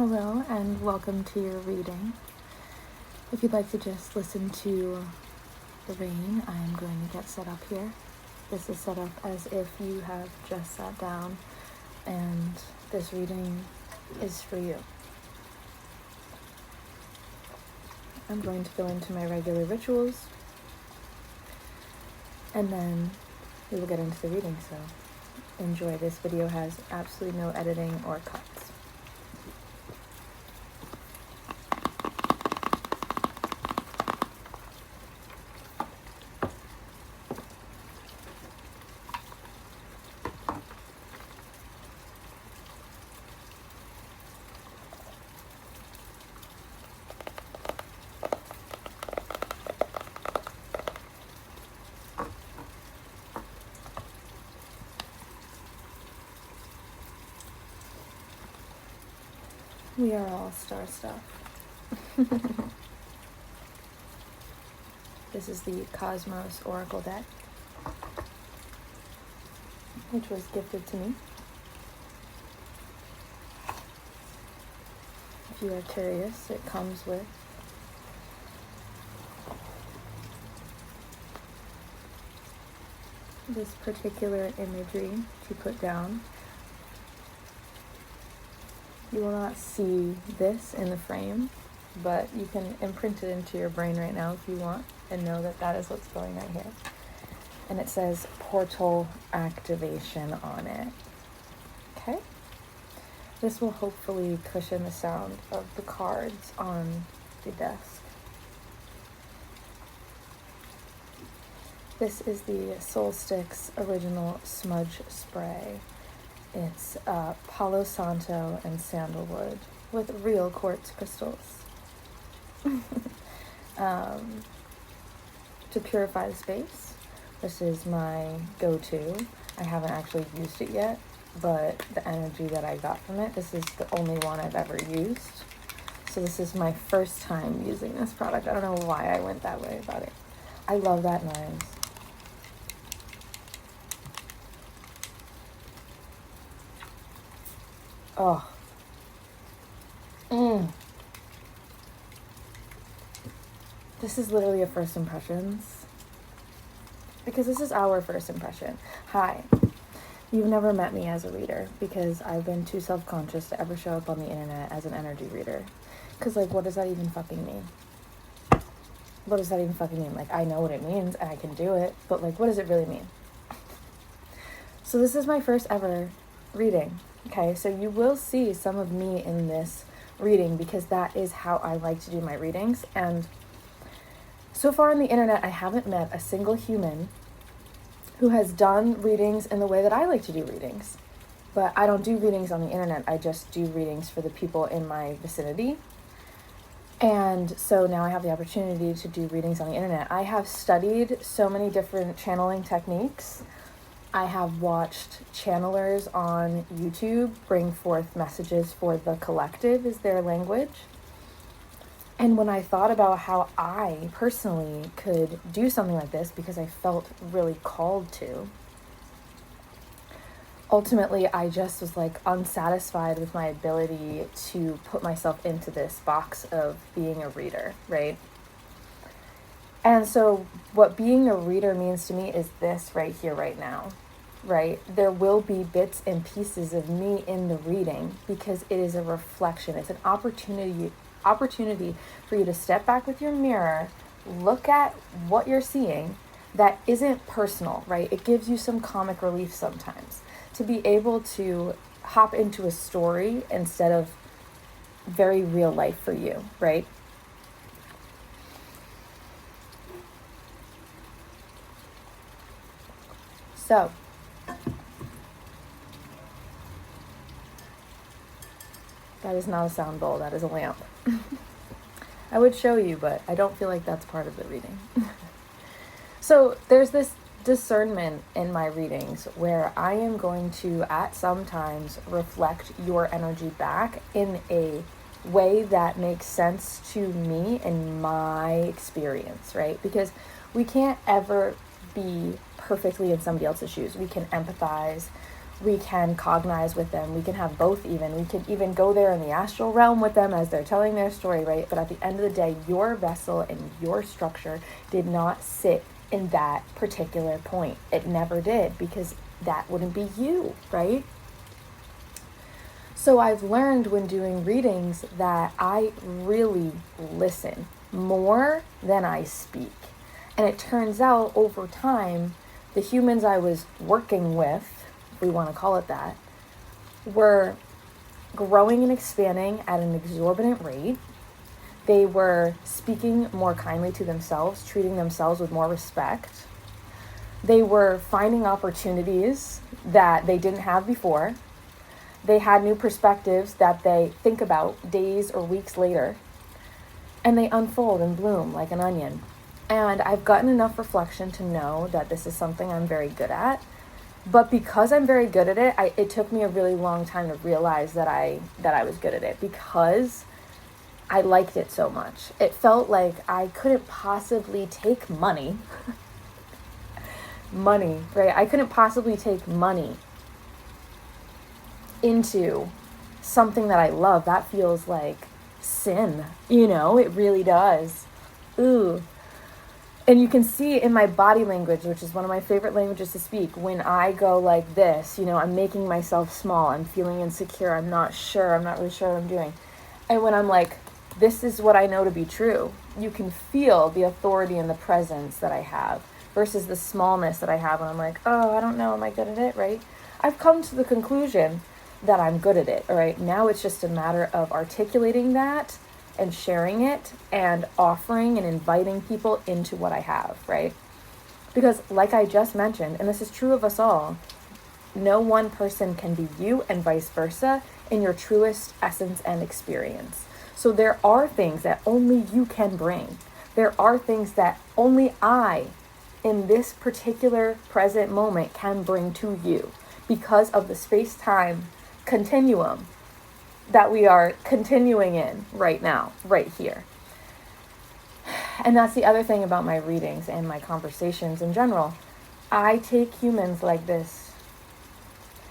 Hello and welcome to your reading. If you'd like to just listen to the rain, I am going to get set up here. This is set up as if you have just sat down and this reading is for you. I'm going to go into my regular rituals and then we will get into the reading, so enjoy. This video has absolutely no editing or cuts. We are all star stuff. This is the Cosmos Oracle deck, which was gifted to me. If you are curious, it comes with this particular imagery to put down. You will not see this in the frame, but you can imprint it into your brain right now if you want and know that that is what's going on here. And it says portal activation on it. Okay? This will hopefully cushion the sound of the cards on the desk. This is the Solstice Original Smudge Spray. It's Palo Santo and sandalwood with real quartz crystals to purify the space. This is my go-to. I haven't actually used it yet, but the energy that I got from it, this is the only one I've ever used. So this is my first time using this product. I don't know why I went that way about it. I love that noise. Oh. This is literally a first impressions. Because this is our first impression. Hi. You've never met me as a reader because I've been too self-conscious to ever show up on the internet as an energy reader. Because, like, what does that even fucking mean? What does that even fucking mean? Like, I know what it means and I can do it, but, like, what does it really mean? So this is my first ever reading. Okay, so you will see some of me in this reading because that is how I like to do my readings. And so far on the internet, I haven't met a single human who has done readings in the way that I like to do readings. But I don't do readings on the internet. I just do readings for the people in my vicinity. And so now I have the opportunity to do readings on the internet. I have studied so many different channeling techniques. I have watched channelers on YouTube bring forth messages for the collective is their language. And when I thought about how I personally could do something like this because I felt really called to, ultimately I just was like unsatisfied with my ability to put myself into this box of being a reader, right? And so what being a reader means to me is this right here, right now, right? There will be bits and pieces of me in the reading because it is a reflection. It's an opportunity for you to step back with your mirror, look at what you're seeing that isn't personal, right? It gives you some comic relief sometimes to be able to hop into a story instead of very real life for you, right? So, that is not a sound bowl, that is a lamp. I would show you, but I don't feel like that's part of the reading. So there's this discernment in my readings where I am going to, at some times, reflect your energy back in a way that makes sense to me and my experience, right? Because we can't ever be perfectly in somebody else's shoes. We can empathize, We can cognize with them. We can have both even. We can even go there in the astral realm with them as they're telling their story, right? But at the end of the day, your vessel and your structure did not sit in that particular point. It never did, because that wouldn't be you, right? So I've learned when doing readings that I really listen more than I speak. And it turns out over time, the humans I was working with, if we want to call it that, were growing and expanding at an exorbitant rate. They were speaking more kindly to themselves, treating themselves with more respect. They were finding opportunities that they didn't have before. They had new perspectives that they think about days or weeks later, and they unfold and bloom like an onion. And I've gotten enough reflection to know that this is something I'm very good at. But because I'm very good at it, it took me a really long time to realize that I was good at it, because I liked it so much. It felt like I couldn't possibly take money, right? I couldn't possibly take money into something that I love. That feels like sin, it really does. Ooh. And you can see in my body language, which is one of my favorite languages to speak, when I go like this, I'm making myself small, I'm feeling insecure, I'm not really sure what I'm doing. And when I'm like, this is what I know to be true, you can feel the authority and the presence that I have versus the smallness that I have when I'm like, oh, I don't know, am I good at it, right? I've come to the conclusion that I'm good at it, all right? Now it's just a matter of articulating that and sharing it and offering and inviting people into what I have, right? Because like I just mentioned, and this is true of us all, no one person can be you and vice versa in your truest essence and experience. So there are things that only you can bring. There are things that only I, in this particular present moment, can bring to you because of the space-time continuum that we are continuing in right now, right here. And that's the other thing about my readings and my conversations in general. I take humans like this.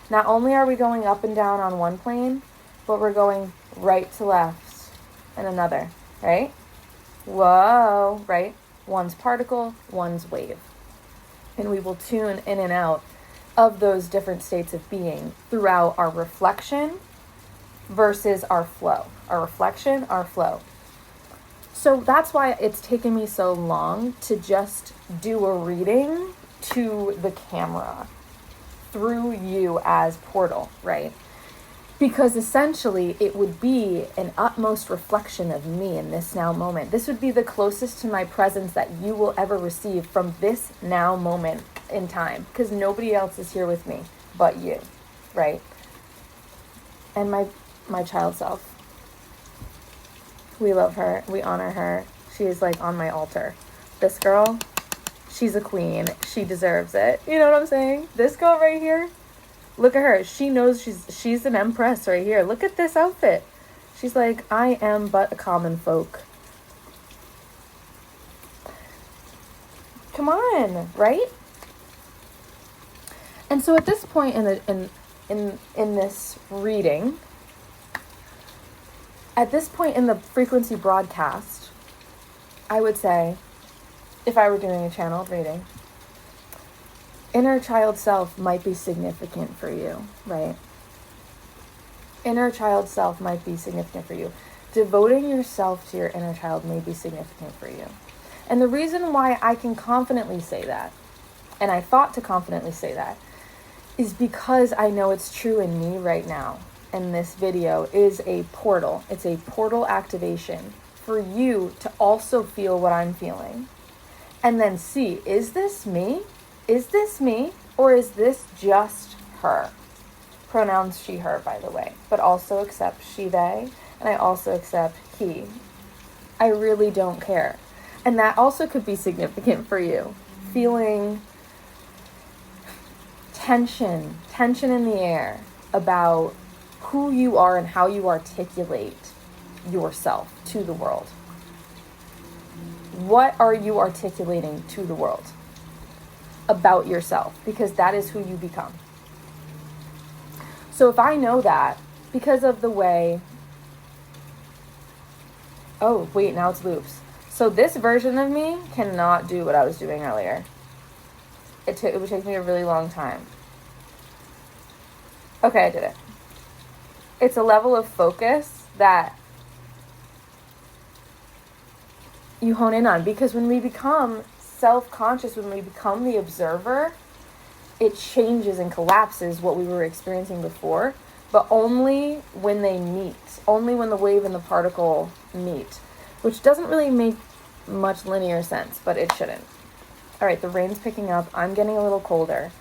Not only are we going up and down on one plane, but we're going right to left and another, right? Whoa, right? One's particle, one's wave. And we will tune in and out of those different states of being throughout our reflection versus our flow. Our reflection, our flow. So that's why it's taken me so long to just do a reading to the camera through you as portal, right? Because essentially it would be an utmost reflection of me in this now moment. This would be the closest to my presence that you will ever receive from this now moment in time, because nobody else is here with me but you, right? And my child self. We love her. We honor her. She is like on my altar. This girl, she's a queen. She deserves it. You know what I'm saying? This girl right here, look at her. She knows she's an empress right here. Look at this outfit. She's like, I am but a common folk. Come on, right? And so at this point in this reading, at this point in the frequency broadcast, I would say, if I were doing a channeled reading, inner child self might be significant for you, right? Inner child self might be significant for you. Devoting yourself to your inner child may be significant for you. And the reason why I can confidently say that, and I thought to confidently say that, is because I know it's true in me right now. And this video is a portal. It's a portal activation for you to also feel what I'm feeling. And then see, is this me? Is this me? Or is this just her? Pronouns she, her, by the way. But also accept she, they. And I also accept he. I really don't care. And that also could be significant for you. Feeling tension in the air about who you are and how you articulate yourself to the world. What are you articulating to the world about yourself? Because that is who you become. So if I know that, because of the way... Oh, wait, now it's loops. So this version of me cannot do what I was doing earlier. It would take me a really long time. Okay, I did it. It's a level of focus that you hone in on, because when we become self-conscious, when we become the observer, it changes and collapses what we were experiencing before, but only when they meet, only when the wave and the particle meet, which doesn't really make much linear sense, but it shouldn't. All right, the rain's picking up. I'm getting a little colder.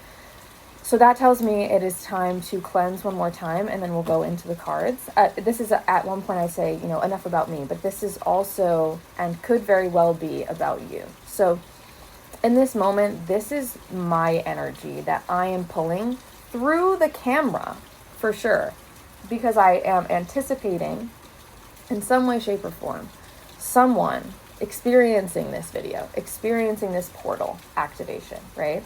So that tells me it is time to cleanse one more time, and then we'll go into the cards. This is, at one point I say, enough about me, but this is also, and could very well be, about you. So in this moment, this is my energy that I am pulling through the camera, for sure, because I am anticipating, in some way, shape, or form, someone experiencing this video, experiencing this portal activation, right?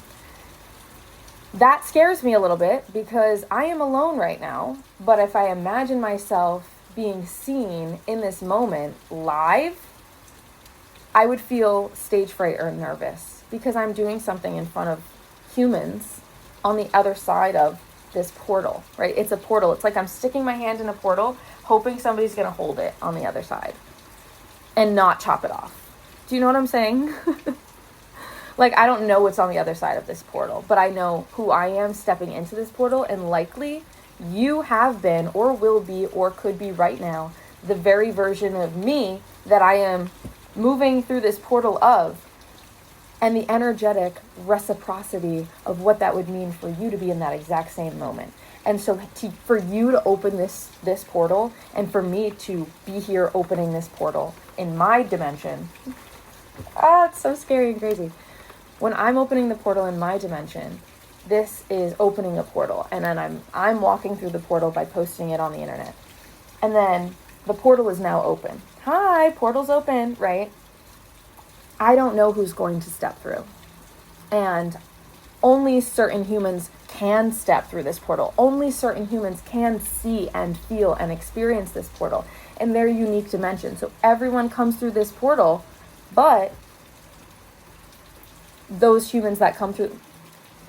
That scares me a little bit, because I am alone right now, but if I imagine myself being seen in this moment live, I would feel stage fright or nervous, because I'm doing something in front of humans on the other side of this portal, right? It's a portal. It's like I'm sticking my hand in a portal, hoping somebody's going to hold it on the other side and not chop it off. Do you know what I'm saying? Like, I don't know what's on the other side of this portal, but I know who I am stepping into this portal, and likely you have been or will be or could be right now the very version of me that I am moving through this portal of, and the energetic reciprocity of what that would mean for you to be in that exact same moment. And so for you to open this portal, and for me to be here opening this portal in my dimension, it's so scary and crazy. When I'm opening the portal in my dimension, this is opening a portal, and then I'm walking through the portal by posting it on the internet. And then the portal is now open. Hi, portal's open, right? I don't know who's going to step through. And only certain humans can step through this portal. Only certain humans can see and feel and experience this portal in their unique dimension. So everyone comes through this portal, but those humans that come through,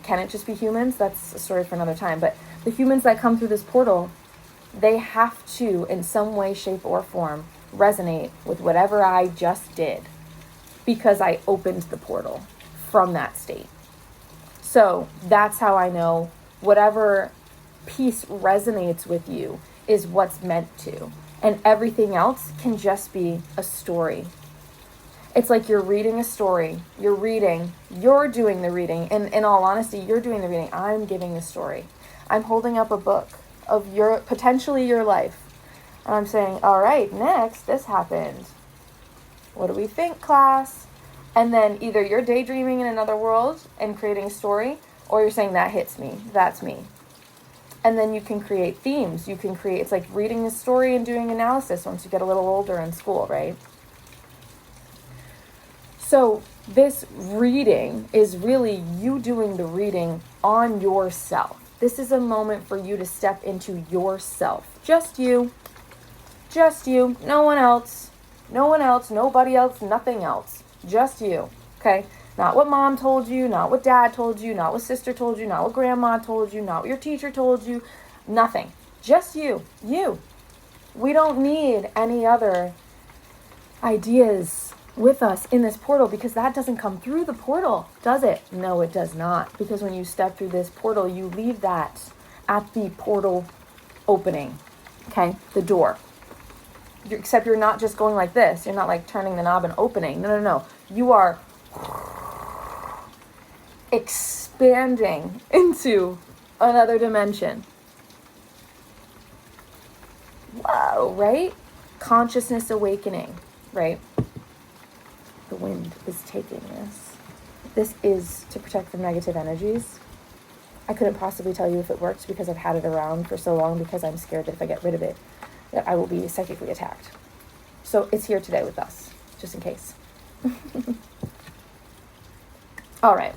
can it just be humans? That's a story for another time. But the humans that come through this portal, they have to, in some way, shape, or form, resonate with whatever I just did, because I opened the portal from that state. So that's how I know whatever piece resonates with you is what's meant to. And everything else can just be a story. It's like you're reading a story. You're doing the reading. And in all honesty, you're doing the reading. I'm giving the story. I'm holding up a book of potentially your life. And I'm saying, all right, next, this happened. What do we think, class? And then either you're daydreaming in another world and creating a story, or you're saying, that hits me. That's me. And then you can create themes. It's like reading a story and doing analysis once you get a little older in school, right? So this reading is really you doing the reading on yourself. This is a moment for you to step into yourself. Just you. Just you. No one else. No one else. Nobody else. Nothing else. Just you. Okay? Not what mom told you. Not what dad told you. Not what sister told you. Not what grandma told you. Not what your teacher told you. Nothing. Just you. You. We don't need any other ideas with us in this portal, because that doesn't come through the portal, does it? No, it does not. Because when you step through this portal, you leave that at the portal opening. Okay? The door. Except you're not just going like this. You're not like turning the knob and opening. No. You are expanding into another dimension. Whoa, right? Consciousness awakening, right? The wind is taking this. This is to protect from negative energies. I couldn't possibly tell you if it works, because I've had it around for so long, because I'm scared that if I get rid of it, that I will be psychically attacked. So it's here today with us, just in case. All right.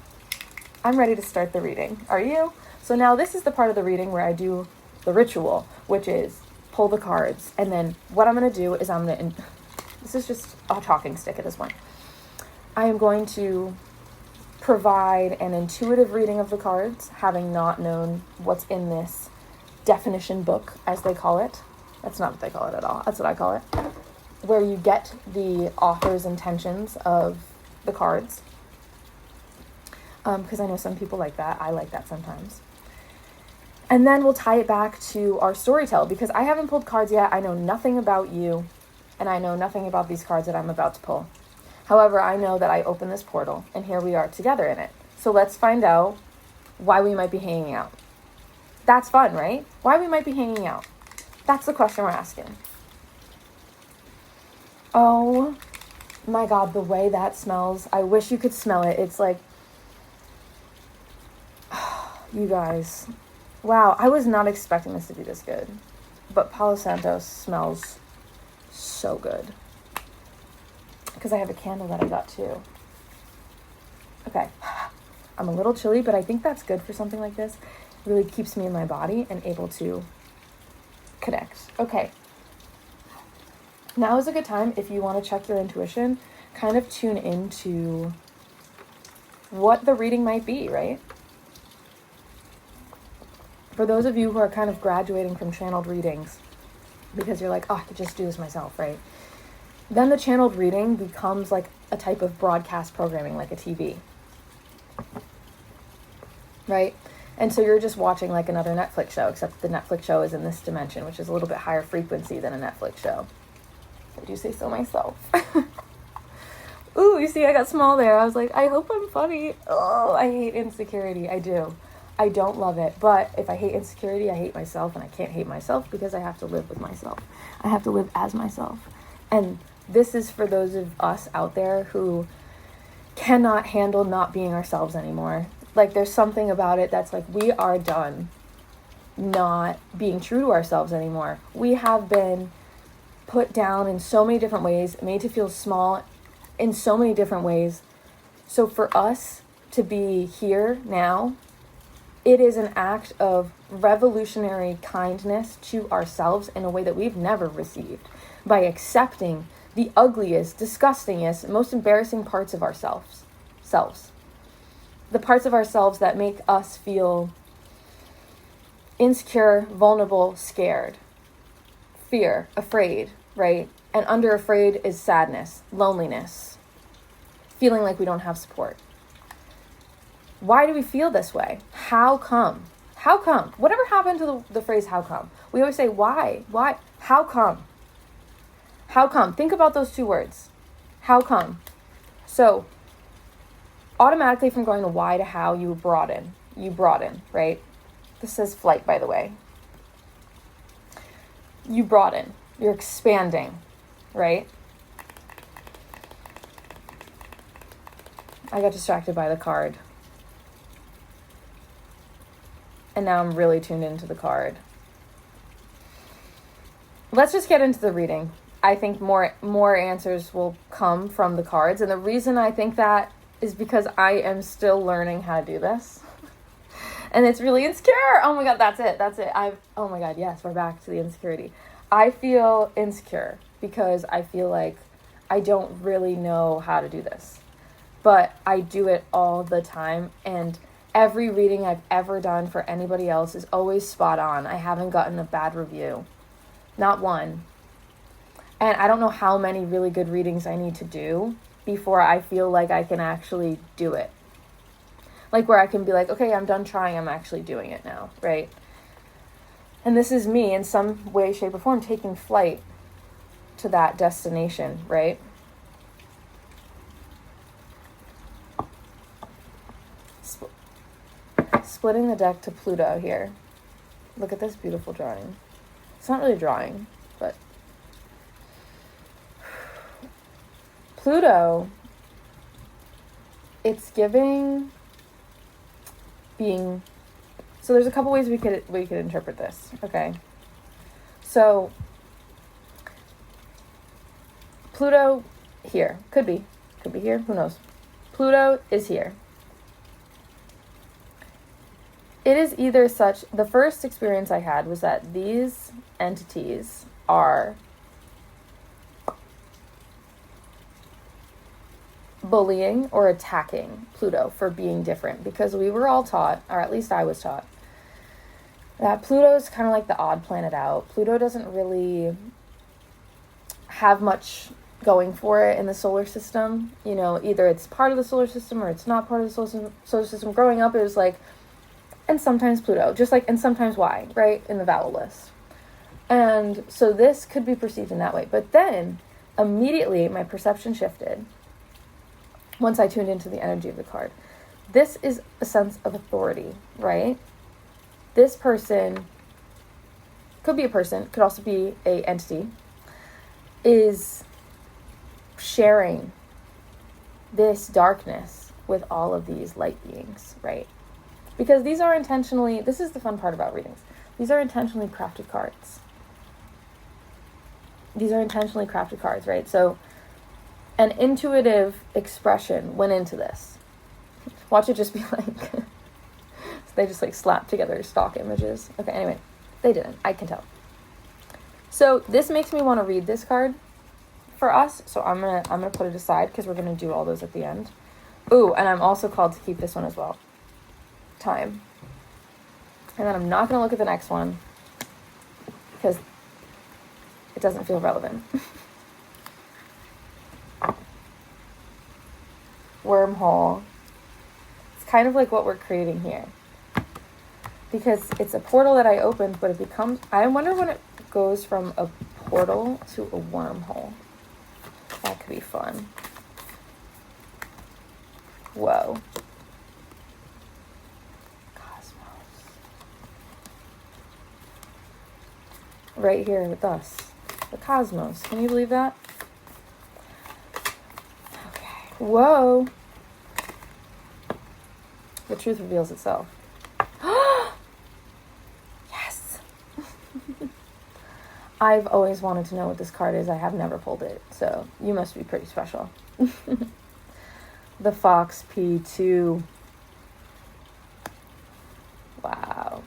I'm ready to start the reading. Are you? So now this is the part of the reading where I do the ritual, which is pull the cards. And then what I'm going to do is this is just a talking stick at this point. I am going to provide an intuitive reading of the cards, having not known what's in this definition book, as they call it. That's not what they call it at all. That's what I call it. Where you get the author's intentions of the cards. Because I know some people like that. I like that sometimes. And then we'll tie it back to our storytell, because I haven't pulled cards yet. I know nothing about you, and I know nothing about these cards that I'm about to pull. However, I know that I opened this portal, and here we are together in it. So let's find out why we might be hanging out. That's fun, right? Why we might be hanging out. That's the question we're asking. Oh my God, the way that smells. I wish you could smell it. It's like, you guys. Wow, I was not expecting this to be this good. But Palo Santo smells so good. Because I have a candle that I got too. Okay. I'm a little chilly, but I think that's good for something like this. It really keeps me in my body and able to connect. Okay. Now is a good time, if you want to check your intuition, kind of tune into what the reading might be, right? For those of you who are kind of graduating from channeled readings, because you're like, oh, I could just do this myself, right? Then the channeled reading becomes like a type of broadcast programming, like a TV, right? And so you're just watching like another Netflix show, except the Netflix show is in this dimension, which is a little bit higher frequency than a Netflix show. I do say so myself. Ooh, you see, I got small there. I was like, I hope I'm funny. Oh, I hate insecurity. I do. I don't love it. But if I hate insecurity, I hate myself, and I can't hate myself because I have to live with myself. I have to live as myself. And this is for those of us out there who cannot handle not being ourselves anymore. Like, there's something about it that's like, we are done not being true to ourselves anymore. We have been put down in so many different ways, made to feel small in so many different ways. So for us to be here now, it is an act of revolutionary kindness to ourselves in a way that we've never received, by accepting the ugliest, disgustingest, most embarrassing parts of ourselves. The parts of ourselves that make us feel insecure, vulnerable, scared, fear, afraid, right? And under afraid is sadness, loneliness, feeling like we don't have support. Why do we feel this way? How come? How come? Whatever happened to the phrase, how come? We always say, why? Why? How come? How come? Think about those two words. How come? So, automatically from going to why to how, you broaden, right? This says flight, by the way. You broaden. You're expanding, right? I got distracted by the card. And now I'm really tuned into the card. Let's just get into the reading. I think more answers will come from the cards. And the reason I think that is because I am still learning how to do this. And it's really insecure. Oh my God, that's it. Oh my God, yes, we're back to the insecurity. I feel insecure because I feel like I don't really know how to do this. But I do it all the time, and every reading I've ever done for anybody else is always spot on. I haven't gotten a bad review. Not one. And I don't know how many really good readings I need to do before I feel like I can actually do it. Like where I can be like, okay, I'm done trying, I'm actually doing it now, right? And this is me in some way, shape, or form taking flight to that destination, right? Splitting the deck to Pluto here. Look at this beautiful drawing. It's not really a drawing, but Pluto, it's giving being. So there's a couple ways we could interpret this. Okay, so Pluto here could be here. Who knows? Pluto is here. it is either such, the first experience I had was that these entities are bullying or attacking Pluto for being different, because we were all taught, or at least I was taught, that Pluto's kind of like the odd planet out. Pluto doesn't really have much going for it in the solar system. You know, either it's part of the solar system or it's not part of the solar system. Growing up, it was like, and sometimes Pluto, just like, and sometimes Y, right, in the vowel list. And so this could be perceived in that way. But then, immediately, my perception shifted once I tuned into the energy of the card. This is a sense of authority, right? This person, could be a person, could also be a entity, is sharing this darkness with all of these light beings, right? Because these are intentionally, this is the fun part about readings, these are intentionally crafted cards. These are intentionally crafted cards, right? So an intuitive expression went into this. Watch it just be like, they just like slapped together stock images. Okay, anyway, they didn't, I can tell. So this makes me want to read this card for us. So I'm gonna put it aside because we're gonna do all those at the end. Ooh, and I'm also called to keep this one as well. Time. And then I'm not gonna look at the next one because it doesn't feel relevant. Wormhole. It's kind of like what we're creating here, because it's a portal that I opened, but it becomes, I wonder when it goes from a portal to a wormhole. That could be fun. Whoa. Cosmos. Right here with us. The cosmos. Can you believe that? Okay. Whoa. The truth reveals itself. Yes. I've always wanted to know what this card is. I have never pulled it, so you must be pretty special. The Fox P2. Wow.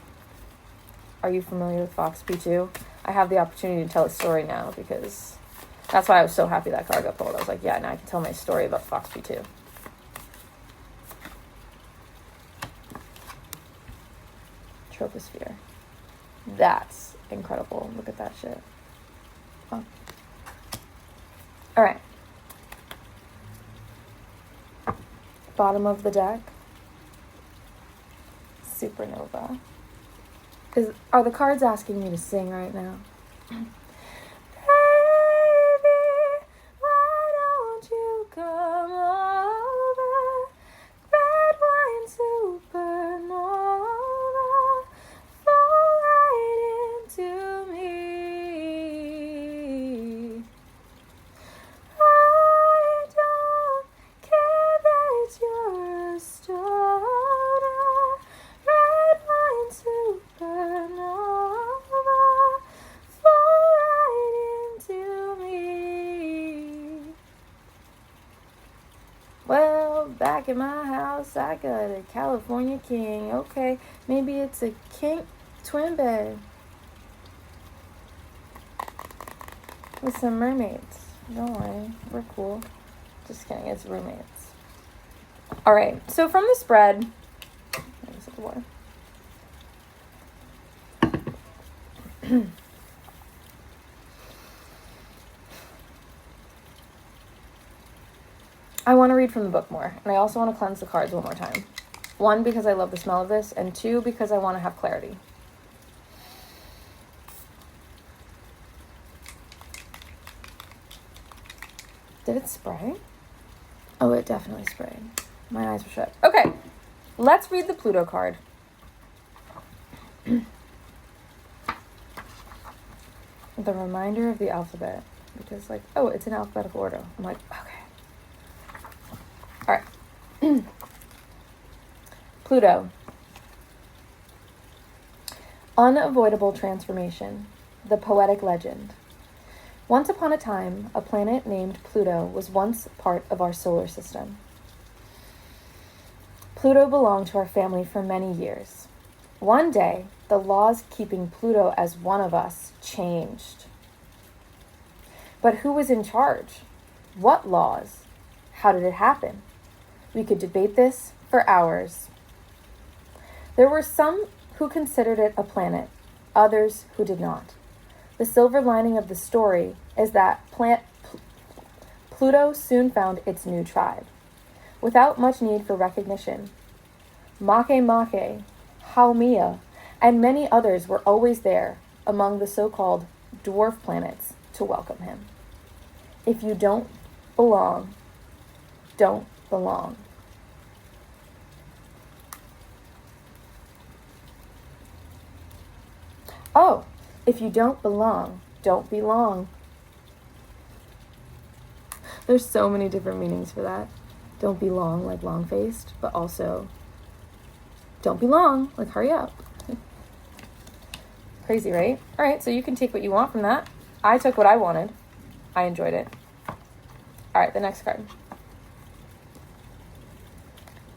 Are you familiar with Fox P2? I have the opportunity to tell a story now, because that's why I was so happy that card got pulled. I was like, yeah, now I can tell my story about Fox P2. Troposphere. That's incredible. Look at that shit. Oh. All right. Bottom of the deck. Supernova. Are the cards asking me to sing right now? Baby, why don't you come over? Red wine supernova, fall right into me. I don't care that you're a starter. Red wine supernova, fall right into me. Well, back in my house, I got a California king. Okay, maybe it's a king twin bed with some mermaids. Don't worry, we're cool. Just kidding, it's roommates. All right, so from the spread, let me sip the water. I want to read from the book more, and I also want to cleanse the cards one more time. One, because I love the smell of this, and two, because I want to have clarity. Did it spray? Oh, it definitely sprayed. My eyes were shut. Okay, let's read the Pluto card. The reminder of the alphabet. Because, like, oh, it's in alphabetical order. I'm like, okay. All right. Pluto. Unavoidable transformation. The poetic legend. Once upon a time, a planet named Pluto was once part of our solar system. Pluto belonged to our family for many years. One day, the laws keeping Pluto as one of us changed. But who was in charge? What laws? How did it happen? We could debate this for hours. There were some who considered it a planet, others who did not. The silver lining of the story is that Pluto soon found its new tribe, without much need for recognition. Make, Haumea, and many others were always there among the so-called dwarf planets to welcome him. If you don't belong, don't belong. Oh, if you don't belong, don't belong. There's so many different meanings for that. Don't belong, like long-faced, but also don't belong, like hurry up. Crazy, right? All right, so you can take what you want from that. I took what I wanted. I enjoyed it. All right, the next card.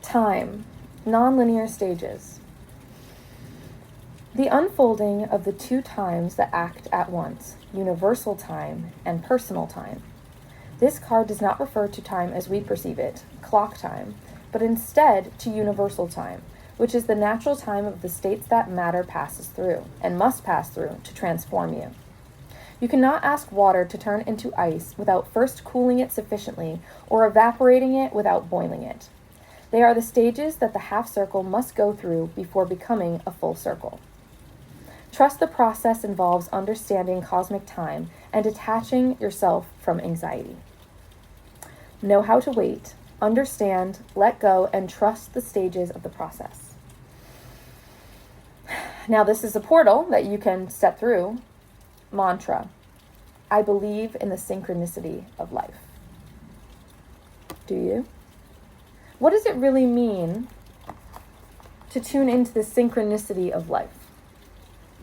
Time, non-linear stages. The unfolding of the two times that act at once, universal time and personal time. This card does not refer to time as we perceive it, clock time, but instead to universal time, which is the natural time of the states that matter passes through, and must pass through, to transform you. You cannot ask water to turn into ice without first cooling it sufficiently, or evaporating it without boiling it. They are the stages that the half circle must go through before becoming a full circle. Trust the process involves understanding cosmic time and detaching yourself from anxiety. Know how to wait, understand, let go, and trust the stages of the process. Now, this is a portal that you can step through. Mantra. I believe in the synchronicity of life. Do you? What does it really mean to tune into the synchronicity of life?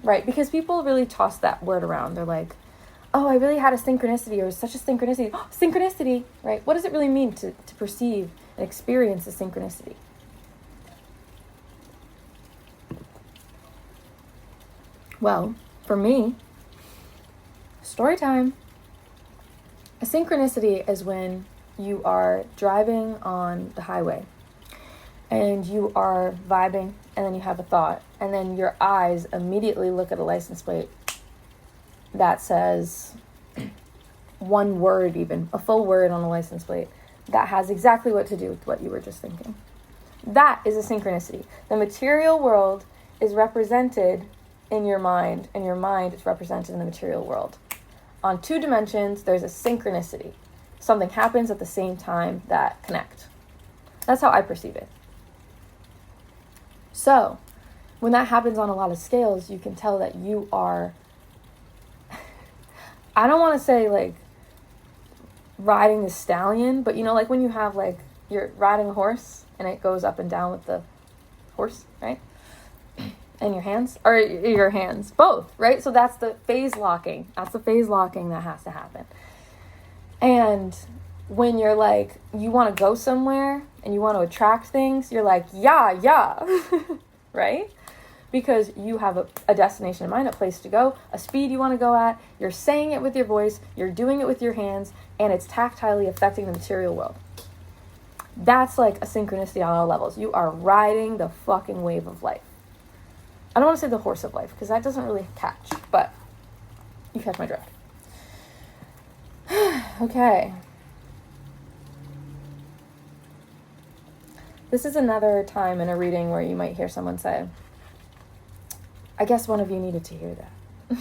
Right? Because people really toss that word around. They're like, oh, I really had a synchronicity, or such a synchronicity. Oh, synchronicity, right? What does it really mean to perceive and experience a synchronicity? Well, for me, story time. A synchronicity is when you are driving on the highway and you are vibing, and then you have a thought, and then your eyes immediately look at a license plate that says one word, even a full word on a license plate that has exactly what to do with what you were just thinking. That is a synchronicity. The material world is represented in your mind, and your mind is represented in the material world. On two dimensions, there's a synchronicity. Something happens at the same time that connect. That's how I perceive it. So, when that happens on a lot of scales, you can tell that you are, I don't want to say like riding the stallion, but you know, like when you have like, you're riding a horse and it goes up and down with the horse, right? And your hands, or your hands, both, right? So that's the phase locking. That's the phase locking that has to happen. And when you're like, you want to go somewhere and you want to attract things, you're like, yeah, right? Because you have a destination in mind, a place to go, a speed you want to go at, you're saying it with your voice, you're doing it with your hands, and it's tactilely affecting the material world. That's like a synchronicity on all levels. You are riding the fucking wave of life. I don't want to say the horse of life, because that doesn't really catch, but you catch my drift. Okay. This is another time in a reading where you might hear someone say, I guess one of you needed to hear that.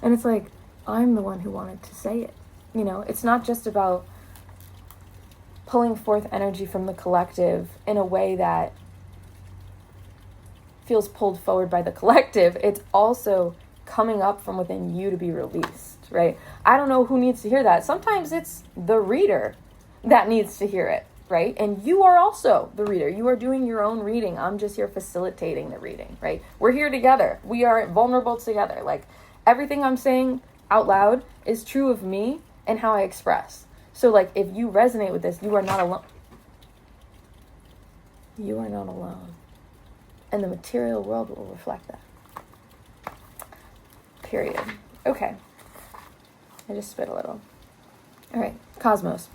And it's like, I'm the one who wanted to say it. You know, it's not just about pulling forth energy from the collective in a way that feels pulled forward by the collective. It's also coming up from within you to be released, right? I don't know who needs to hear that. Sometimes it's the reader that needs to hear it, right? And you are also the reader. You are doing your own reading. I'm just here facilitating the reading, right? We're here together. We are vulnerable together. Like, everything I'm saying out loud is true of me and how I express. So, like, if you resonate with this, you are not alone. You are not alone. and the material world will reflect that. Period. Okay. I just spit a little. All right, cosmos.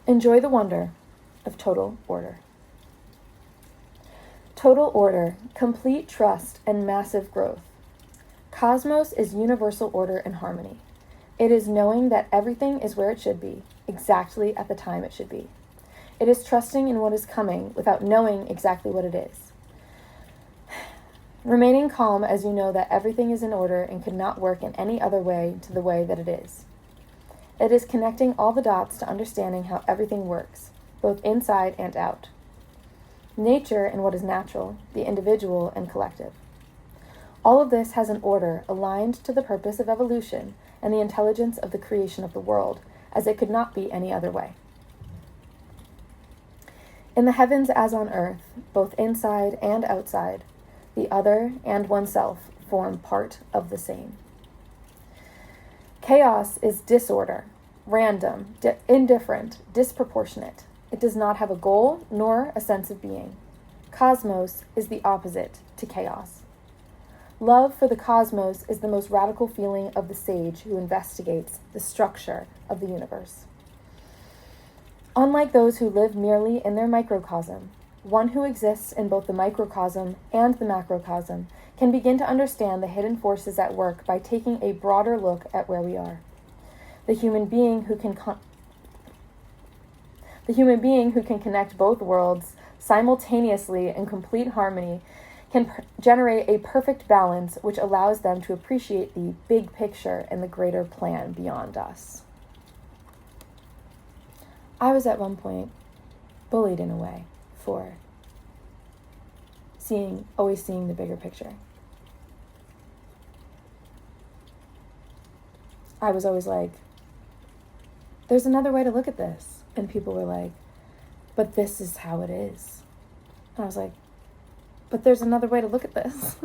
Enjoy the wonder of total order. Total order, complete trust, and massive growth. Cosmos is universal order and harmony. It is knowing that everything is where it should be, exactly at the time it should be. It is trusting in what is coming without knowing exactly what it is. Remaining calm as you know that everything is in order and could not work in any other way to the way that it is. It is connecting all the dots to understanding how everything works, both inside and out. Nature and what is natural, the individual and collective. All of this has an order aligned to the purpose of evolution and the intelligence of the creation of the world, as it could not be any other way. In the heavens as on earth, both inside and outside, the other and oneself form part of the same. Chaos is disorder, random, indifferent, disproportionate. It does not have a goal nor a sense of being. Cosmos is the opposite to chaos. Love for the cosmos is the most radical feeling of the sage who investigates the structure of the universe. Unlike those who live merely in their microcosm, one who exists in both the microcosm and the macrocosm can begin to understand the hidden forces at work by taking a broader look at where we are. The human being who can connect both worlds simultaneously in complete harmony can generate a perfect balance which allows them to appreciate the big picture and the greater plan beyond us. I was at one point bullied in a way for always seeing the bigger picture. I was always like, there's another way to look at this. And people were like, but this is how it is. And I was like, but there's another way to look at this.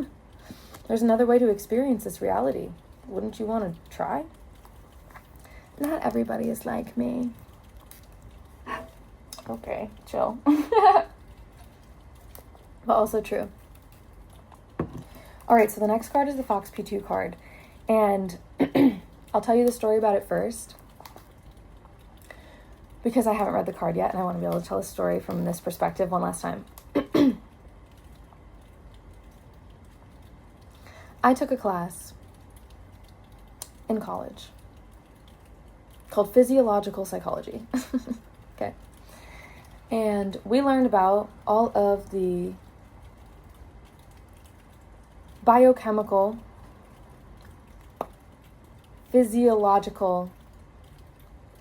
There's another way to experience this reality. Wouldn't you want to try? Not everybody is like me. Okay, chill. But also true. All right, so the next card is the Fox P2 card. And I'll tell you the story about it first, because I haven't read the card yet, and I want to be able to tell a story from this perspective one last time. I took a class in college called Physiological Psychology. Okay. And we learned about all of the biochemical, physiological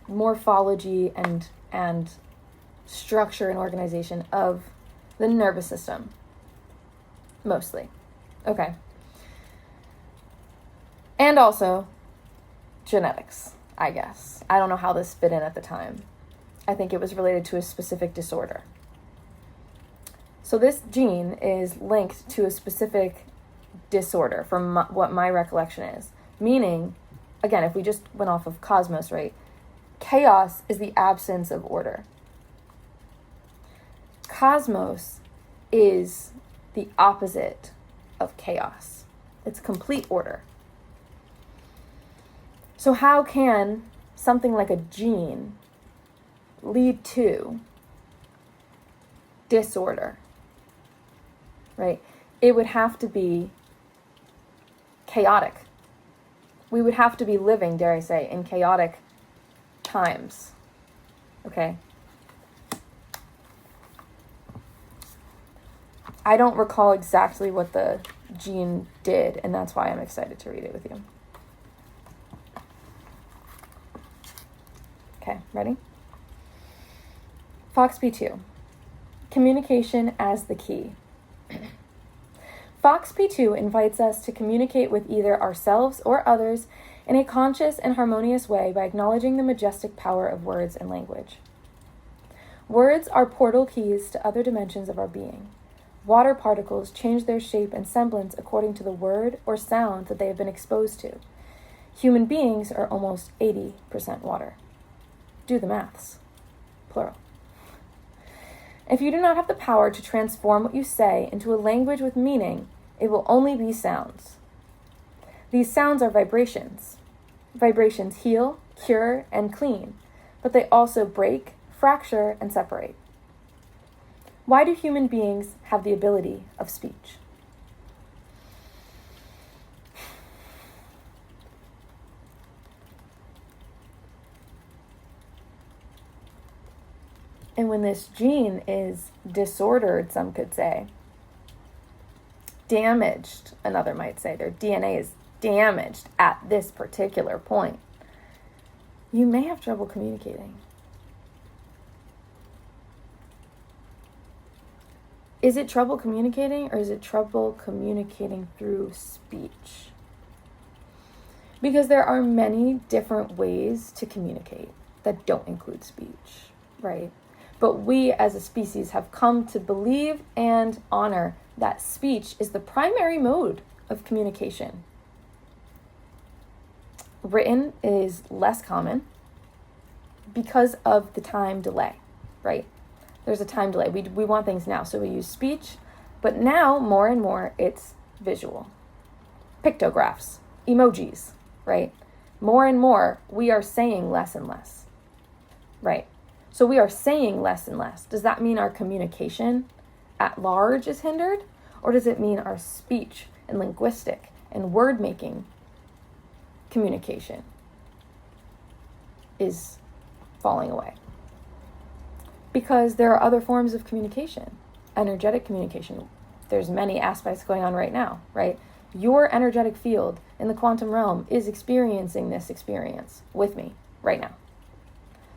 morphology and structure and organization of the nervous system, mostly. Okay. And also genetics, I guess. I don't know how this fit in at the time. I think it was related to a specific disorder. So this gene is linked to a specific disorder from what my recollection is. Meaning, again, if we just went off of cosmos, right? Chaos is the absence of order. Cosmos is the opposite of chaos. It's complete order. So how can something like a gene lead to disorder, right? It would have to be chaotic. We would have to be living, dare I say, in chaotic times, okay? I don't recall exactly what the gene did, and that's why I'm excited to read it with you. Okay, ready? Fox P2, communication as the key. Fox P2 invites us to communicate with either ourselves or others in a conscious and harmonious way by acknowledging the majestic power of words and language. Words are portal keys to other dimensions of our being. Water particles change their shape and semblance according to the word or sound that they have been exposed to. Human beings are almost 80% water. Do the maths. Plural. If you do not have the power to transform what you say into a language with meaning, it will only be sounds. These sounds are vibrations. Vibrations heal, cure, and clean, but they also break, fracture, and separate. Why do human beings have the ability of speech? And when this gene is disordered, some could say, damaged, another might say, their DNA is damaged at this particular point, you may have trouble communicating. Is it trouble communicating, or is it trouble communicating through speech? Because there are many different ways to communicate that don't include speech, right? But we as a species have come to believe and honor that speech is the primary mode of communication. Written is less common because of the time delay, right? There's a time delay. We want things now, so we use speech, but now more and more it's visual. Pictographs, emojis, right? More and more we are saying less and less, right? So we are saying less and less. Does that mean our communication at large is hindered? Or does it mean our speech and linguistic and word-making communication is falling away? Because there are other forms of communication. Energetic communication. There's many aspects going on right now, right? Your energetic field in the quantum realm is experiencing this experience with me right now.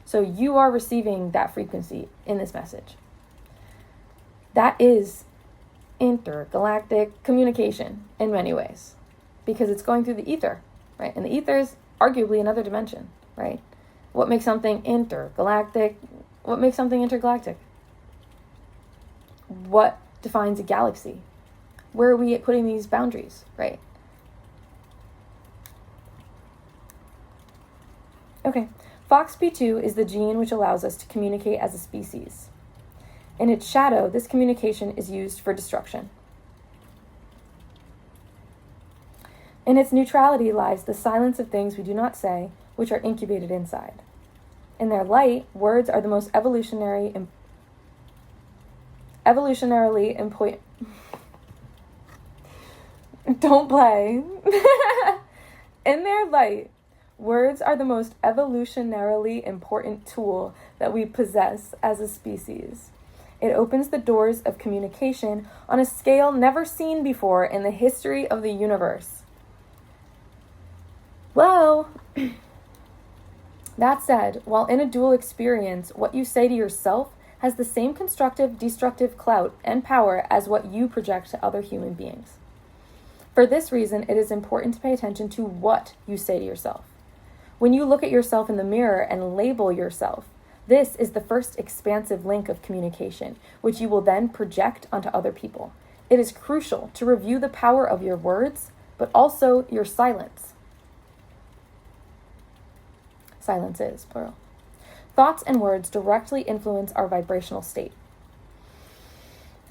So you are receiving that frequency in this message. That is intergalactic communication in many ways, because it's going through the ether, right? And the ether is arguably another dimension, right? What makes something intergalactic? What makes something intergalactic? What defines a galaxy? Where are we putting these boundaries, right? Okay, FOXP2 is the gene which allows us to communicate as a species. In its shadow, this communication is used for destruction. In its neutrality lies the silence of things we do not say, which are incubated inside. In their light, words are the most evolutionarily important. Don't play. In their light, words are the most evolutionarily important tool that we possess as a species. It opens the doors of communication on a scale never seen before in the history of the universe. Well, that said, while in a dual experience, what you say to yourself has the same constructive, destructive clout and power as what you project to other human beings. For this reason, it is important to pay attention to what you say to yourself. When you look at yourself in the mirror and label yourself, this is the first expansive link of communication, which you will then project onto other people. It is crucial to review the power of your words, but also your silence. Silences, plural. Thoughts and words directly influence our vibrational state.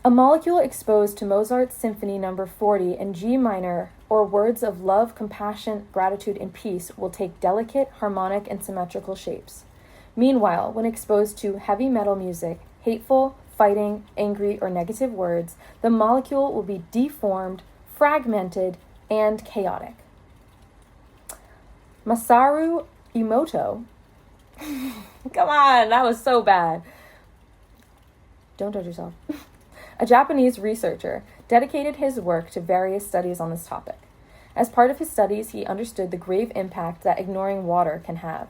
A molecule exposed to Mozart's Symphony No. 40 in G minor, or words of love, compassion, gratitude, and peace, will take delicate, harmonic, and symmetrical shapes. Meanwhile, when exposed to heavy metal music, hateful, fighting, angry, or negative words, the molecule will be deformed, fragmented, and chaotic. Masaru Emoto. Come on, that was so bad. Don't judge yourself. A Japanese researcher dedicated his work to various studies on this topic. As part of his studies, he understood the grave impact that ignoring water can have.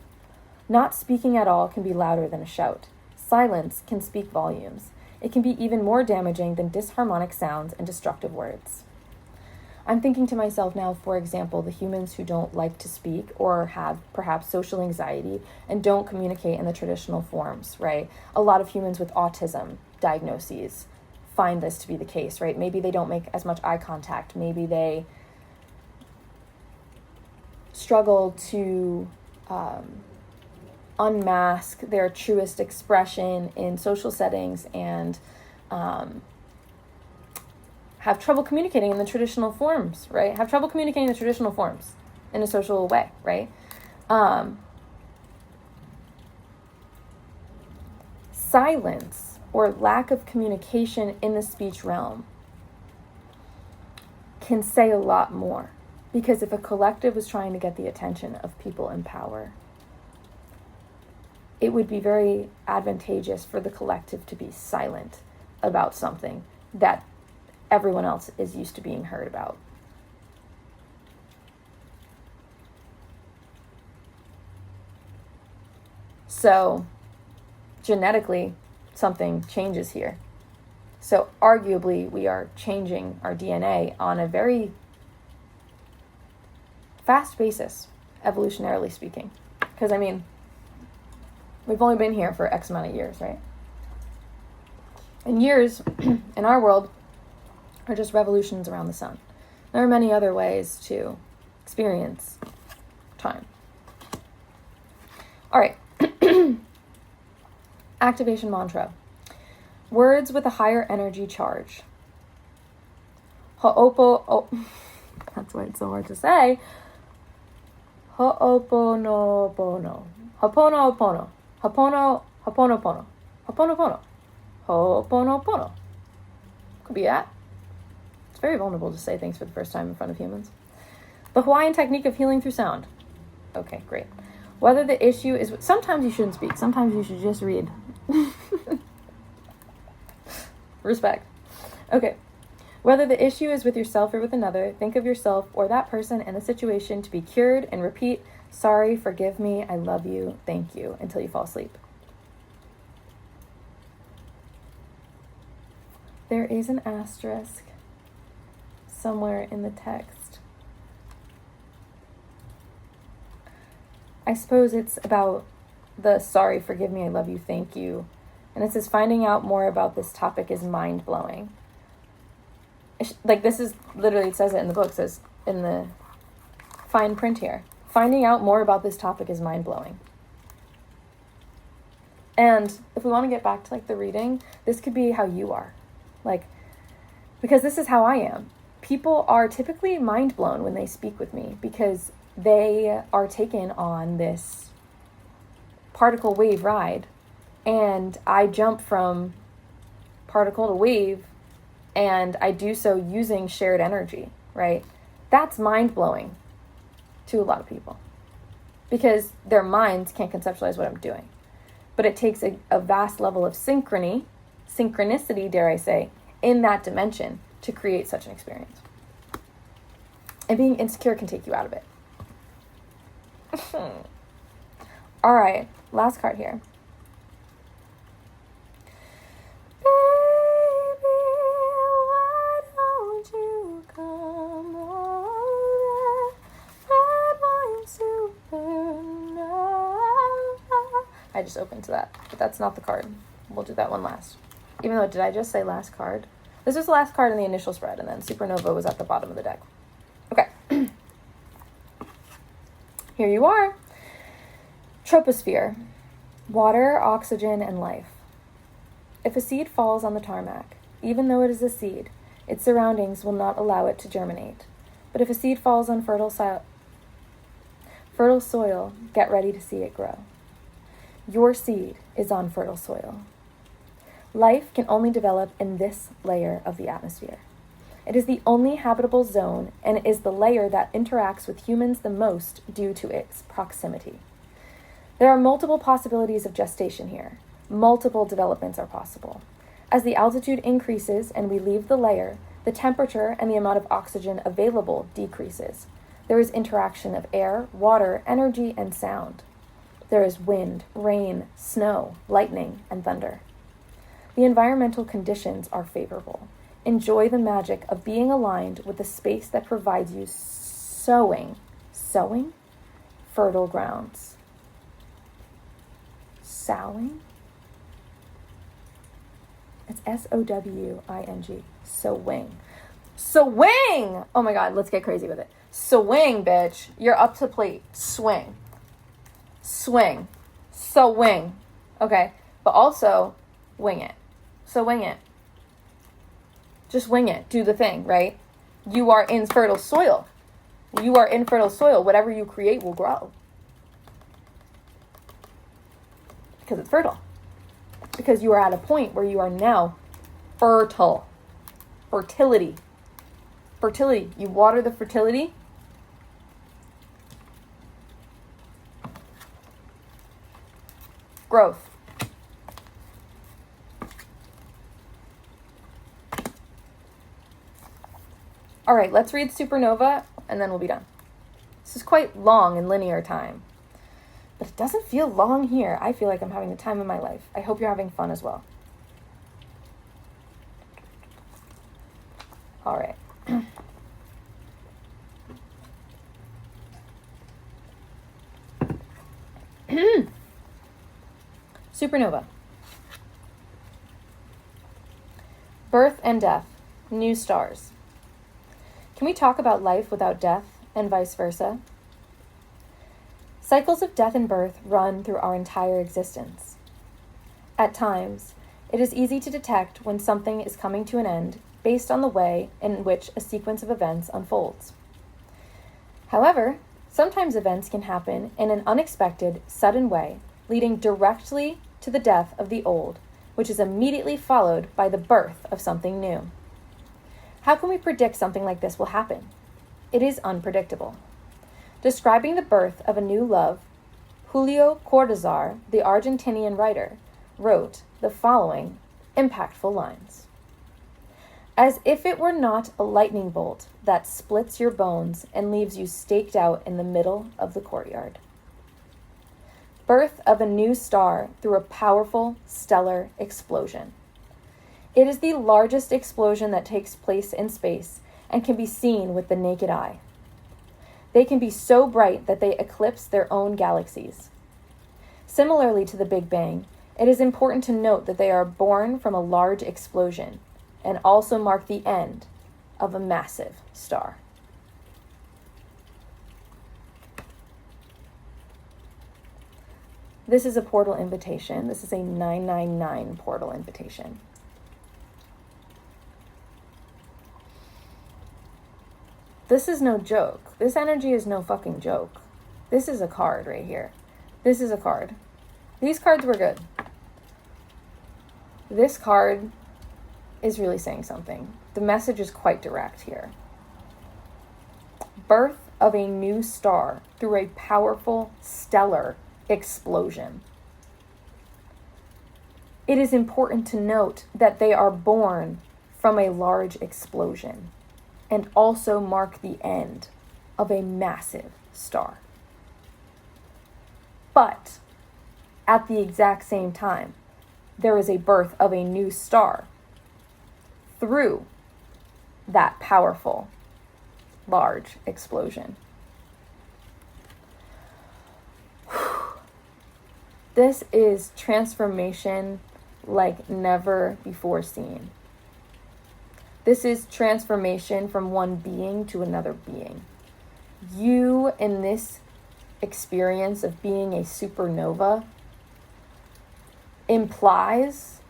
Not speaking at all can be louder than a shout. Silence can speak volumes. It can be even more damaging than disharmonic sounds and destructive words. I'm thinking to myself now, for example, the humans who don't like to speak or have perhaps social anxiety and don't communicate in the traditional forms, right? A lot of humans with autism diagnoses find this to be the case, right? Maybe they don't make as much eye contact. Maybe they struggle to unmask their truest expression in social settings and have trouble communicating in the traditional forms, right? Have trouble communicating the traditional forms in a social way, right? Silence or lack of communication in the speech realm can say a lot more, because if a collective was trying to get the attention of people in power, it would be very advantageous for the collective to be silent about something that everyone else is used to being heard about. So, genetically, something changes here. So, arguably, we are changing our DNA on a very fast basis, evolutionarily speaking. Because, I mean, we've only been here for X amount of years, right? And years, in our world, are just revolutions around the sun. There are many other ways to experience time. All right. Activation mantra. Words with a higher energy charge. That's why it's so hard to say. Ho'oponopono. Ho'oponopono. Ho'oponopono. Ho'oponopono. Ho'oponopono. Could be that. It's very vulnerable to say things for the first time in front of humans. The Hawaiian technique of healing through sound. Okay, great. Whether the issue is... Sometimes you shouldn't speak. Sometimes you should just read. Respect. Okay. Whether the issue is with yourself or with another, think of yourself or that person and the situation to be cured and repeat, sorry, forgive me, I love you, thank you, until you fall asleep. There is an asterisk somewhere in the text. I suppose it's about the sorry, forgive me, I love you, thank you. And it says, finding out more about this topic is mind-blowing. Like, this is literally, it says it in the book, it says in the fine print here. Finding out more about this topic is mind-blowing. And if we want to get back to, like, the reading, this could be how you are. Like, because this is how I am. People are typically mind-blown when they speak with me because they are taken on this particle wave ride. And I jump from particle to wave, and I do so using shared energy, right? That's mind-blowing to a lot of people because their minds can't conceptualize what I'm doing. But it takes a vast level of synchronicity, dare I say, in that dimension to create such an experience. And being insecure can take you out of it. All right, last card here. I just opened to that, but that's not the card. We'll do that one last. Even though, did I just say last card? This was the last card in the initial spread, and then Supernova was at the bottom of the deck. Okay. Here you are. Troposphere. Water, oxygen, and life. If a seed falls on the tarmac, even though it is a seed, its surroundings will not allow it to germinate. But if a seed falls on fertile soil, get ready to see it grow. Your seed is on fertile soil. Life can only develop in this layer of the atmosphere. It is the only habitable zone, and it is the layer that interacts with humans the most due to its proximity. There are multiple possibilities of gestation here. Multiple developments are possible. As the altitude increases and we leave the layer, the temperature and the amount of oxygen available decreases. There is interaction of air, water, energy, and sound. There is wind, rain, snow, lightning, and thunder. The environmental conditions are favorable. Enjoy the magic of being aligned with the space that provides you sowing fertile grounds. Sowing? It's S-O-W-I-N-G. Sowing. Swing! Oh my God, let's get crazy with it. Swing, bitch. You're up to plate. Swing. Swing. So wing. Okay. But also wing it. So wing it. Just wing it. Do the thing, right? You are in fertile soil. You are in fertile soil. Whatever you create will grow. Because it's fertile. Because you are at a point where you are now fertile. Fertility. Fertility. You water the fertility. Growth. All right, let's read Supernova and then we'll be done. This is quite long in linear time, but it doesn't feel long here. I feel like I'm having the time of my life. I hope you're having fun as well. All right. Supernova. Birth and death. New stars. Can we talk about life without death and vice versa? Cycles of death and birth run through our entire existence. At times, it is easy to detect when something is coming to an end based on the way in which a sequence of events unfolds. However, sometimes events can happen in an unexpected, sudden way, leading directly to the death of the old, which is immediately followed by the birth of something new. How can we predict something like this will happen? It is unpredictable. Describing the birth of a new love, Julio Cortázar, the Argentinian writer, wrote the following impactful lines. As if it were not a lightning bolt that splits your bones and leaves you staked out in the middle of the courtyard. Birth of a new star through a powerful stellar explosion. It is the largest explosion that takes place in space and can be seen with the naked eye. They can be so bright that they eclipse their own galaxies. Similarly to the Big Bang, it is important to note that they are born from a large explosion and also mark the end of a massive star. This is a portal invitation. This is a 999 portal invitation. This is no joke. This energy is no fucking joke. This is a card right here. This is a card. These cards were good. This card is really saying something. The message is quite direct here. Birth of a new star through a powerful stellar explosion. It is important to note that they are born from a large explosion and also mark the end of a massive star. But at the exact same time, there is a birth of a new star through that powerful, large explosion. This is transformation like never before seen. This is transformation from one being to another being. You, in this experience of being a supernova, implies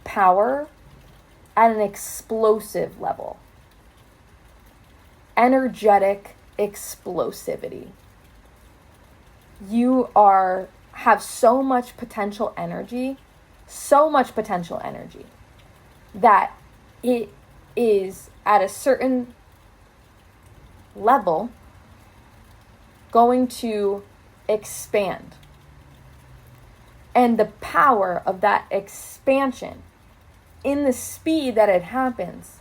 power at an explosive level. Energetic explosivity. You have so much potential energy that it is at a certain level going to expand. And the power of that expansion in the speed that it happens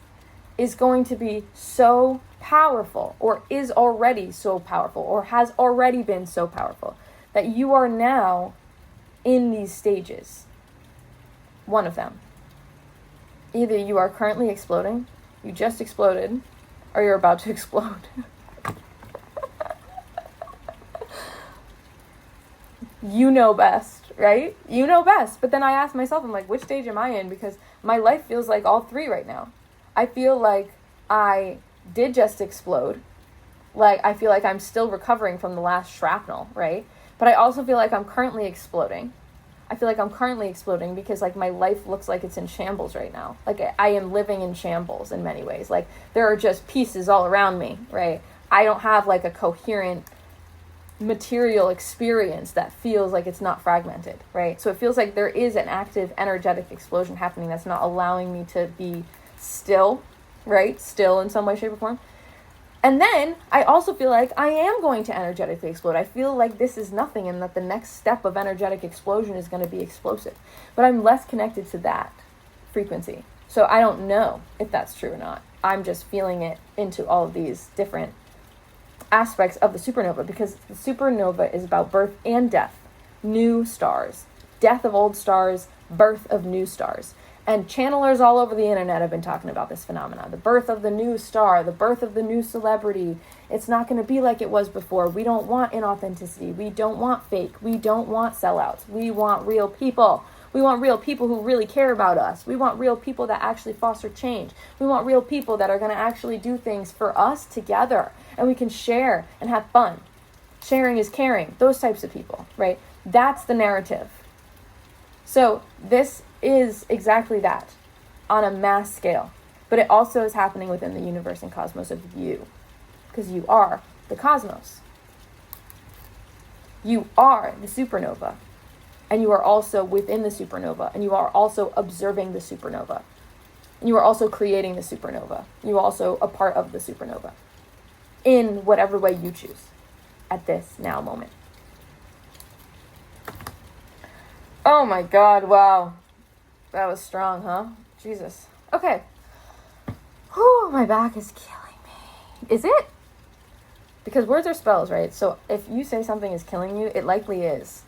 is going to be so powerful, or is already so powerful, or has already been so powerful, that you are now in these stages. One of them. Either you are currently exploding, you just exploded, or you're about to explode. You know best, right? You know best. But then I ask myself, I'm like, which stage am I in? Because my life feels like all three right now. I feel like I did just explode. Like, I feel like I'm still recovering from the last shrapnel, right? But I also feel like I'm currently exploding. I feel like I'm currently exploding because, like, my life looks like it's in shambles right now. Like, I am living in shambles in many ways. Like, there are just pieces all around me, right? I don't have, like, a coherent material experience that feels like it's not fragmented, right? So it feels like there is an active energetic explosion happening that's not allowing me to be still, right? Still in some way, shape, or form. And then I also feel like I am going to energetically explode. I feel like this is nothing and that the next step of energetic explosion is going to be explosive. But I'm less connected to that frequency. So I don't know if that's true or not. I'm just feeling it into all of these different aspects of the supernova, because the supernova is about birth and death, new stars, death of old stars, birth of new stars. And channelers all over the internet have been talking about this phenomena. The birth of the new star, the birth of the new celebrity. It's not going to be like it was before. We don't want inauthenticity. We don't want fake. We don't want sellouts. We want real people. We want real people who really care about us. We want real people that actually foster change. We want real people that are going to actually do things for us together. And we can share and have fun. Sharing is caring. Those types of people, right? That's the narrative. So this is exactly that on a mass scale, but it also is happening within the universe and cosmos of you, because you are the cosmos. You are the supernova, and you are also within the supernova, and you are also observing the supernova, and you are also creating the supernova. You are also a part of the supernova in whatever way you choose at this now moment. Oh my God, wow. That was strong, huh? Jesus. Okay. Whew, my back is killing me. Is it? Because words are spells, right? So if you say something is killing you, it likely is.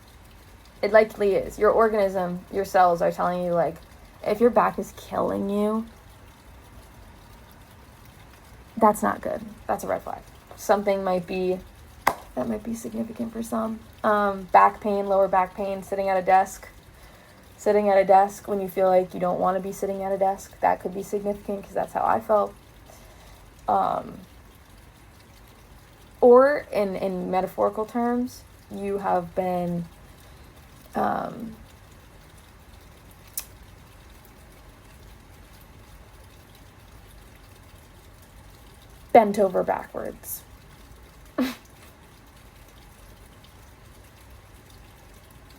It likely is. Your organism, your cells are telling you, like, if your back is killing you, that's not good. That's a red flag. Something might be significant for some. Back pain, lower back pain, sitting at a desk. Sitting at a desk when you feel like you don't want to be sitting at a desk, that could be significant, because that's how I felt. Or in metaphorical terms, you have been bent over backwards.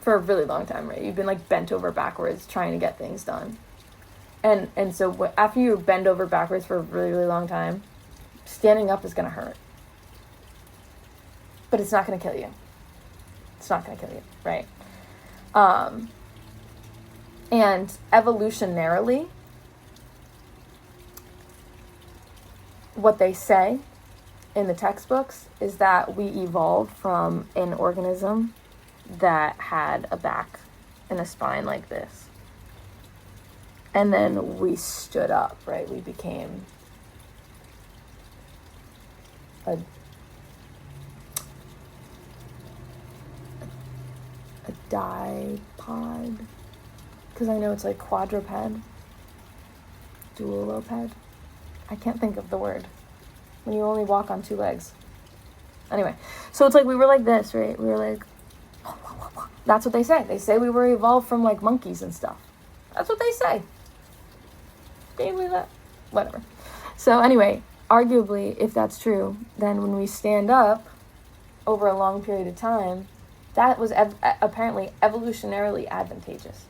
For a really long time, right? You've been like bent over backwards trying to get things done. And so after you bend over backwards for a really, really long time, standing up is going to hurt. But it's not going to kill you. It's not going to kill you, right? And evolutionarily, what they say in the textbooks is that we evolved from an organism that had a back and a spine like this. And then we stood up, right? We became a dipod. Because I know it's like quadruped, duoloped. I can't think of the word. When you only walk on two legs. Anyway, so it's like we were like this, right? We were like, that's what they say. They say we were evolved from like monkeys and stuff. That's what they say. Can you believe that? Whatever. So anyway, arguably, if that's true, then when we stand up over a long period of time, that was apparently evolutionarily advantageous.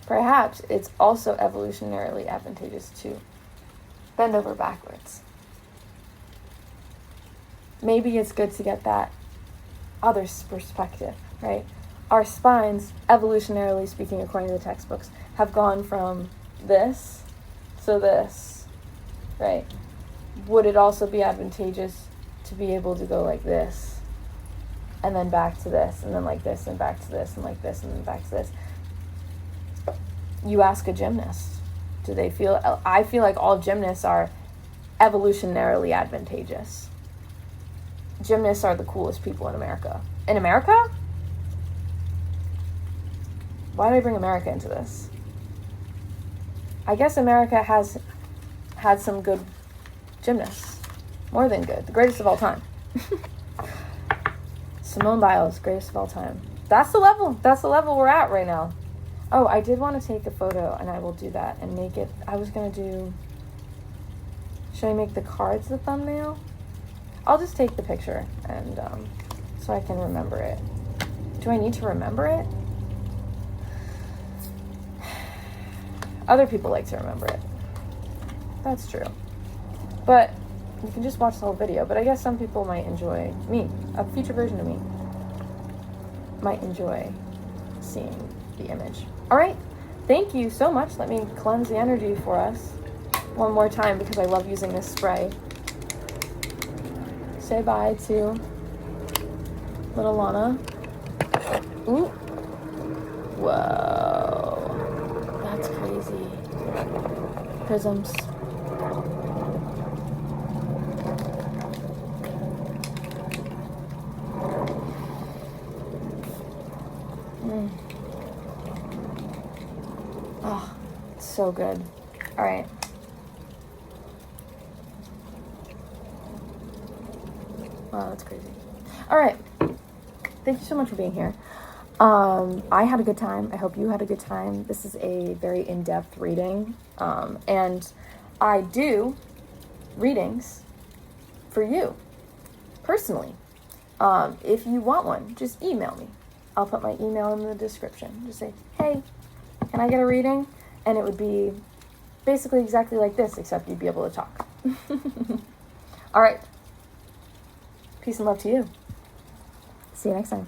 Perhaps it's also evolutionarily advantageous to bend over backwards. Maybe it's good to get that other perspective, right? Our spines, evolutionarily speaking, according to the textbooks, have gone from this to this, right? Would it also be advantageous to be able to go like this, and then back to this, and then like this, and back to this, and like this, and then back to this? You ask a gymnast. Do they feel... I feel like all gymnasts are evolutionarily advantageous. Gymnasts are the coolest people in America. In America? Why do I bring America into this? I guess America has had some good gymnasts. More than good. The greatest of all time. Simone Biles, greatest of all time. That's the level. That's the level we're at right now. Oh, I did want to take a photo, and I will do that and make it. I was going to do... Should I make the cards the thumbnail? I'll just take the picture, and so I can remember it. Do I need to remember it? Other people like to remember it. That's true. But you can just watch the whole video. But I guess some people might enjoy me. A future version of me might enjoy seeing the image. All right. Thank you so much. Let me cleanse the energy for us one more time because I love using this spray. Say bye to little Lana. Ooh. Whoa. That's crazy. Prisms. Oh, so good. All right. Wow, that's crazy. All right. Thank you so much for being here. I had a good time. I hope you had a good time. This is a very in-depth reading. And I do readings for you, personally. If you want one, just email me. I'll put my email in the description. Just say, hey, can I get a reading? And it would be basically exactly like this, except you'd be able to talk. All right. Peace and love to you. See you next time.